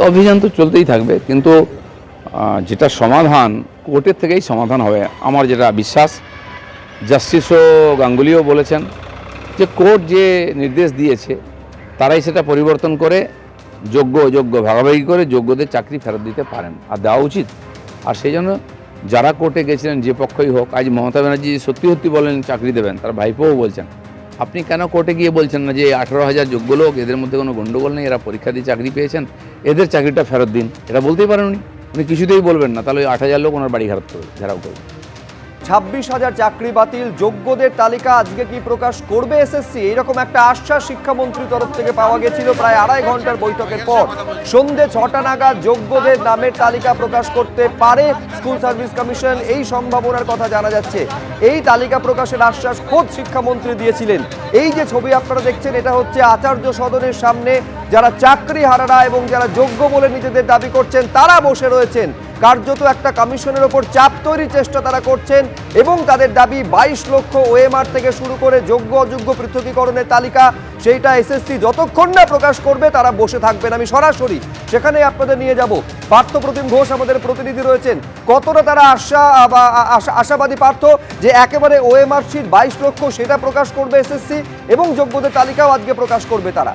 অভিযান তো চলতেই থাকবে, কিন্তু যেটা সমাধান কোর্টের থেকেই সমাধান হবে আমার যেটা বিশ্বাস। জাস্টিসও গাঙ্গুলিও বলেছেন যে কোর্ট যে নির্দেশ দিয়েছে তারাই সেটা পরিবর্তন করে যোগ্য অযোগ্য ভাগাভাগি করে যোগ্যদের চাকরি ফেরত দিতে পারেন, আর দেওয়া উচিত। আর সেই জন্য যারা কোর্টে গেছিলেন, যে পক্ষই হোক, আজ মমতা ব্যানার্জি সত্যি সত্যি বলেন চাকরি দেবেন, তার ভাইপোও বলছেন, আপনি কেন কোর্টে গিয়ে বলছেন না যে 18,000 যোগ্য লোক, এদের মধ্যে কোনো গণ্ডগোল নেই, এরা পরীক্ষা দিয়ে চাকরি পেয়েছেন, এদের চাকরিটা ফেরত দিন? এটা বলতেই পারেন উনি কিছুতেই বলবেন না, তাহলে ওই 8,000 লোক ওনার বাড়ি ঘেরাও করবে। 26,000 চাকরি বাতিল, যোগ্যদের তালিকা আজকে কি প্রকাশ করবে এসএসসি? এইরকম একটা আশ্বাস শিক্ষামন্ত্রীর তরফ থেকে পাওয়া গেছিল প্রায় 2.5 ঘন্টার বৈঠকের পর। সন্ধ্যে 6টা নাগাদ যোগ্যদের নামের তালিকা প্রকাশ করতে পারে স্কুল সার্ভিস কমিশন, এই সম্ভাবনার কথা জানা যাচ্ছে। এই তালিকা প্রকাশের আশ্বাস খোদ শিক্ষামন্ত্রী দিয়েছিলেন। এই যে ছবি আপনারা দেখছেন, এটা হচ্ছে আচার্য সদনের সামনে। যারা চাকরি হারারা এবং যারা যোগ্য বলে নিজেদের দাবি করছেন তারা বসে রয়েছেন। কার্যত একটা কমিশনের ওপর চাপ তৈরির চেষ্টা তারা করছেন এবং তাদের দাবি 22 লক্ষ ওএমআর থেকে শুরু করে যোগ্য অযোগ্য পৃথকীকরণের তালিকা, সেইটা এসএসসি যতক্ষণ না প্রকাশ করবে তারা বসে থাকবেন। আমি সরাসরি সেখানে আপনাদের নিয়ে যাব। পার্থ প্রতিম ঘোষ আমাদের প্রতিনিধি রয়েছেন। কতটা তারা আশাবাদী পার্থ যে একেবারে ওএমআর শিট 22 লক্ষ সেটা প্রকাশ করবে এসএসসি এবং যোগ্যদের তালিকাও আজকে প্রকাশ করবে তারা?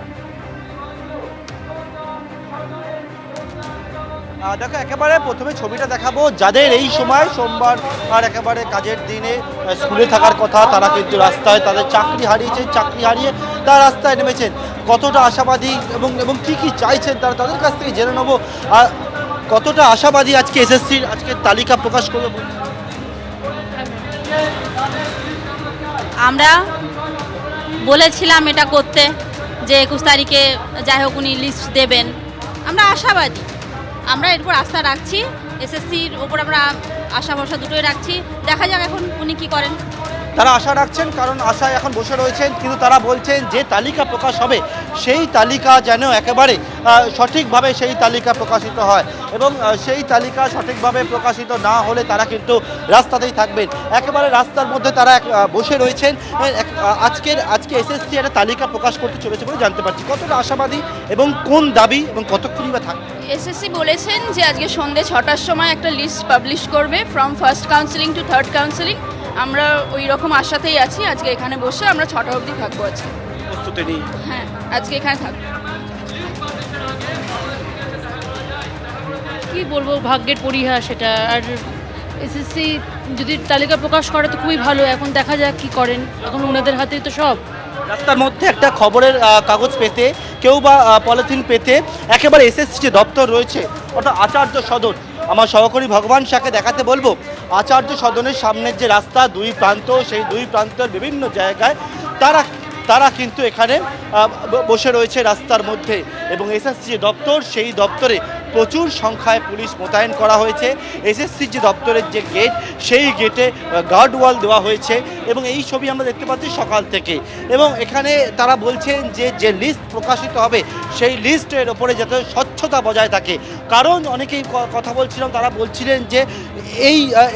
দেখো, একেবারে প্রথমে ছবিটা দেখাবো, যাদের এই সময় সোমবার আর একেবারে কাজের দিনে স্কুলে থাকার কথা, তারা কিন্তু রাস্তায় তাদের চাকরি হারিয়েছেন, চাকরি হারিয়ে তারা রাস্তায় নেমেছেন। কতটা আশাবাদী এবং কি কি চাইছেন তারা, তাদের কাছ থেকে জেনে নেবো। আর কতটা আশাবাদী আজকে এসএসসির আজকে তালিকা প্রকাশ করবে? আমরা বলেছিলাম এটা করতে, যে 21 তারিখে যাই হোক উনি লিস্ট দেবেন। আমরা আশাবাদী, আমরা এর উপর আস্থা রাখছি, এসএসসির ওপর আমরা আশা ভরসা দুটোই রাখছি। দেখা যাক এখন উনি কি করেন। তারা আশা রাখছেন, কারণ আশায় এখন বসে রয়েছেন, কিন্তু তারা বলছেন যে তালিকা প্রকাশ হবে সেই তালিকা যেন একেবারে সঠিকভাবে সেই তালিকা প্রকাশিত হয়, এবং সেই তালিকা সঠিকভাবে প্রকাশিত না হলে তারা কিন্তু রাস্তাতেই থাকবেন। একেবারে রাস্তার মধ্যে তারা বসে রয়েছেন। আজকে এসএসসি একটা তালিকা প্রকাশ করতে চলেছে বলে জানতে পারছি। কতটা আশাবাদী এবং কোন দাবি এবং কতক্ষণই বা থাকবে? এসএসসি বলেছেন যে আজকে সন্ধ্যে 6টার সময় একটা লিস্ট পাবলিশ করবে from first counselling to third counselling. আমরা ওই রকম আশাতেই আছি। আজকে এখানে বসে আমরা 6টা অবধি থাকবো। আজকে প্রস্তুতি নেই? হ্যাঁ, আজকে এখানে থাকবো। কি বলবো, ভাগ্যের পরিহাস সেটা। আর এসএসসি যদি তালিকা প্রকাশ করে তো খুবই ভালো। এখন দেখা যাক কি করেন, এখন ওনাদের হাতেই তো সব। রাস্তার মধ্যে একটা খবরের কাগজ পেতে, কেউ বা পলিথিন পেতে একেবারে এসএসসি যে দপ্তর রয়েছে অর্থাৎ আচার্য সদন, আমার সহকর্মী ভগবান শাহকে দেখাতে বলবো। আচার্য সদনের সামনের যে রাস্তা, দুই প্রান্ত, সেই দুই প্রান্তের বিভিন্ন জায়গায় তারা কিন্তু এখানে বসে রয়েছে রাস্তার মধ্যে। এবং এসএসসি যে দপ্তর, সেই দপ্তরে প্রচুর সংখ্যায় পুলিশ মোতায়েন করা হয়েছে। এসএসসির যে দপ্তরের যে গেট, সেই গেটে গার্ড ওয়াল দেওয়া হয়েছে। এবং এই ছবি আমরা দেখতে পাচ্ছি সকাল থেকে। এবং এখানে তারা বলছেন যে লিস্ট প্রকাশিত হবে সেই লিস্টের ওপরে যাতে স্বচ্ছতা বজায় থাকে। কারণ অনেকেই কথা বলছিলাম, তারা বলছিলেন যে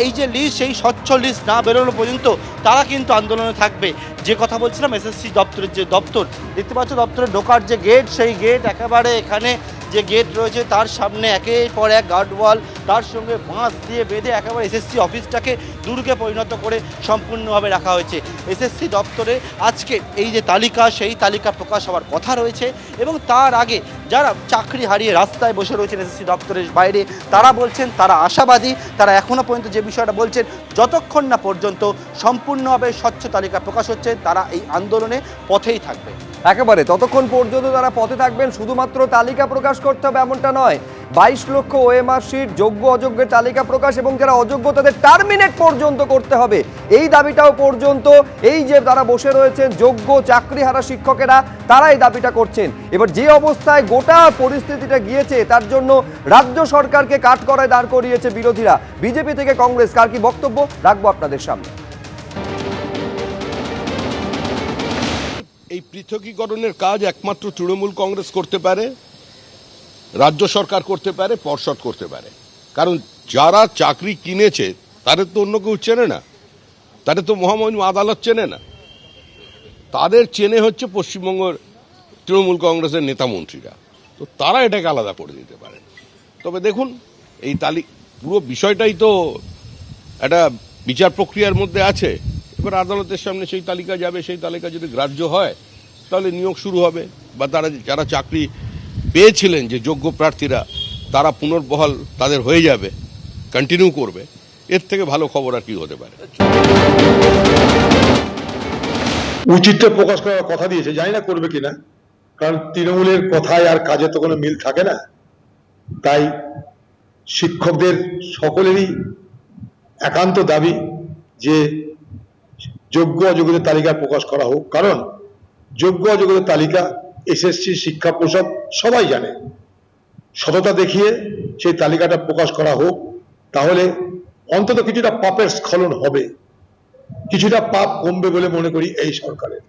এই যে লিস্ট, সেই স্বচ্ছ লিস্ট না বেরোনো পর্যন্ত তারা কিন্তু আন্দোলনে থাকবে। যে কথা বলছিলাম, এসএসসি দপ্তরের যে দপ্তর দেখতে পাচ্ছ, দপ্তরে ঢোকার যে গেট, সেই গেট একেবারে এখানে যে গেট রয়েছে তার সামনে একের পর এক গার্ডওয়াল, তার সঙ্গে বাঁশ দিয়ে বেঁধে একেবারে এসএসসি অফিসটাকে দুর্গে পরিণত করে সম্পূর্ণভাবে রাখা হয়েছে। এসএসসি দপ্তরে আজকে এই যে তালিকা, সেই তালিকা প্রকাশ হওয়ার কথা রয়েছে। এবং তার আগে যারা চাকরি হারিয়ে রাস্তায় বসে রয়েছেন এসএসসি দপ্তরের বাইরে, তারা বলছেন তারা আশাবাদী। তারা এখনও পর্যন্ত যে বিষয়টা বলছেন, যতক্ষণ না পর্যন্ত সম্পূর্ণভাবে স্বচ্ছ তালিকা প্রকাশ হচ্ছে তারা এই আন্দোলনে পথেই থাকবে। একেবারে ততক্ষণ পর্যন্ত তারা পথে থাকবেন। শুধুমাত্র তালিকা প্রকাশ করতে হবে এমনটা নয়, 22 লক্ষ ওএমআর শিট, যোগ্য অযোগ্যের তালিকা প্রকাশ এবং যারা অযোগ্য তাদের টার্মিনেট পর্যন্ত করতে হবে। এই দাবিটাও পর্যন্ত এই যে তারা বসে রয়েছেন যোগ্য চাকরিহারা শিক্ষকেরা, তারা এই দাবিটা করছেন। এবার যে অবস্থায় গোটা পরিস্থিতিটা গিয়েছে, তার জন্য রাজ্য সরকারকে কাঠগড়ায় দাঁড় করিয়েছে বিরোধীরা, বিজেপি থেকে কংগ্রেস। কার কি বক্তব্য রাখবো আপনাদের সামনে। এই পৃথকীকরণের কাজ একমাত্র তৃণমূল কংগ্রেস করতে পারে, রাজ্য সরকার করতে পারে, পর্ষদ করতে পারে। কারণ যারা চাকরি কিনেছে তাদের তো অন্য কেউ চেনে না, তাদের তো মহামান্য আদালত চেনে না, তাদের চেনে হচ্ছে পশ্চিমবঙ্গের তৃণমূল কংগ্রেসের নেতা মন্ত্রীরা। তো তারা এটাকে আলাদা করে দিতে পারেন। তবে দেখুন, এই পুরো বিষয়টাই তো একটা বিচার প্রক্রিয়ার মধ্যে আছে। এবার আদালতের সামনে সেই তালিকা যাবে, সেই তালিকা যদি গ্রাহ্য হয় তাহলে নিয়োগ শুরু হবে, বা যারা চাকরি পেয়েছিলেন যে যোগ্য প্রার্থীরা, তারা পুনর্বহাল তাদের হয়ে যাবে, কন্টিনিউ করবে। এর থেকে ভালো খবর আর কি হতে পারে? উচিতটা প্রকাশ করার কথা দিয়েছে, জানি না করবে কিনা, কারণ তৃণমূলের কথায় আর কাজে তো কোনো মিল থাকে না। তাই শিক্ষকদের সকলেরই একান্ত দাবি যে যোগ্য অযোগ্যদের তালিকা প্রকাশ করা হোক, কারণ যোগ্য অযোগ্যদের তালিকা এসএসসি শিক্ষা পর্ষদ সবাই জানে। সততা দেখিয়ে সেই তালিকাটা প্রকাশ করা হোক, তাহলে অন্তত কিছুটা পাপের স্খলন হবে, কিছুটা পাপ কমবে বলে মনে করি এই সরকারের।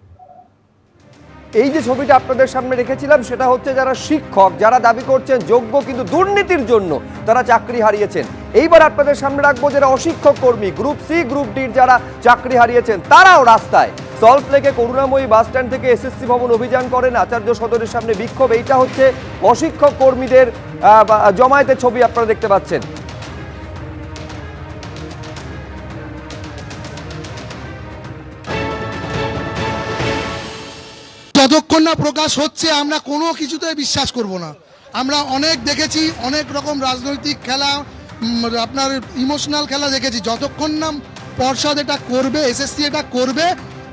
এই যে ছবিটা আপনাদের সামনে রেখেছিলাম, সেটা হচ্ছে যারা শিক্ষক, যারা দাবি করছেন যোগ্য কিন্তু দুর্নীতির জন্য তারা চাকরি হারিয়েছেন। এইবার আপনাদের সামনে রাখবো যারা অশিক্ষক কর্মী, গ্রুপ সি গ্রুপ ডির যারা চাকরি হারিয়েছেন, তারাও রাস্তায়। সল্টলেকে করুণাময়ী বাস স্ট্যান্ড থেকে এসএসসি ভবন অভিযান করেন, আচার্য সদনের সামনে বিক্ষোভ। এইটা হচ্ছে অশিক্ষক কর্মীদের জমায়েতের ছবি আপনারা দেখতে পাচ্ছেন। যতক্ষণ না প্রকাশ হচ্ছে আমরা কোনো কিছুতে বিশ্বাস করব না। আমরা অনেক দেখেছি, অনেক রকম রাজনৈতিক খেলা, আপনার ইমোশনাল খেলা দেখেছি। যতক্ষণ না পর্ষদ এটা করবে, এসএসসি এটা করবে,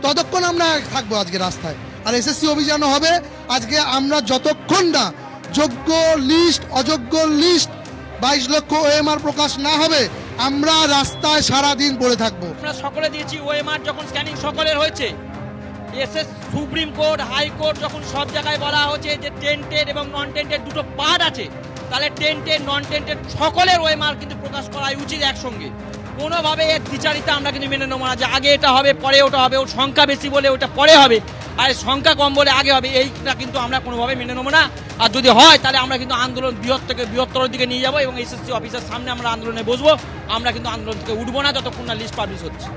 ততক্ষণ আমরা থাকবো আজকে রাস্তায়। আর এসএসসি অভিযানও হবে আজকে। আমরা যতক্ষণ না যোগ্য লিস্ট অযোগ্য লিস্ট 22 লক্ষ ওএমআর প্রকাশ না হবে, আমরা রাস্তায় সারাদিন পড়ে থাকবো। আমরা সকলে দিয়েছি ওএমআর, যখন স্ক্যানিং সকলের হয়েছে, এসএস সুপ্রিম কোর্ট হাইকোর্ট যখন সব জায়গায় বলা হচ্ছে যে টেন্টেড এবং নন টেন্টেড দুটো পার্ট আছে, তাহলে টেন্টেড নন টেন্টেড সকলের ওএমআর কিন্তু প্রকাশ করাই উচিত একসঙ্গে। কোনোভাবে এর দ্বিচারিতা আমরা কিন্তু মেনে নেবো না যে আগে এটা হবে পরে ওটা হবে, ওর সংখ্যা বেশি বলে ওটা পরে হবে, আর সংখ্যা কম বলে আগে হবে, এইটা কিন্তু আমরা কোনোভাবে মেনে নেবো না। আর যদি হয় তাহলে আমরা কিন্তু আন্দোলন বৃহত্তর দিকে নিয়ে যাবো এবং এসএসসি অফিসের সামনে আমরা আন্দোলনে বসবো। আমরা কিন্তু আন্দোলন থেকে উঠবো না যতক্ষণ না লিস্ট পাবলিশ হচ্ছে।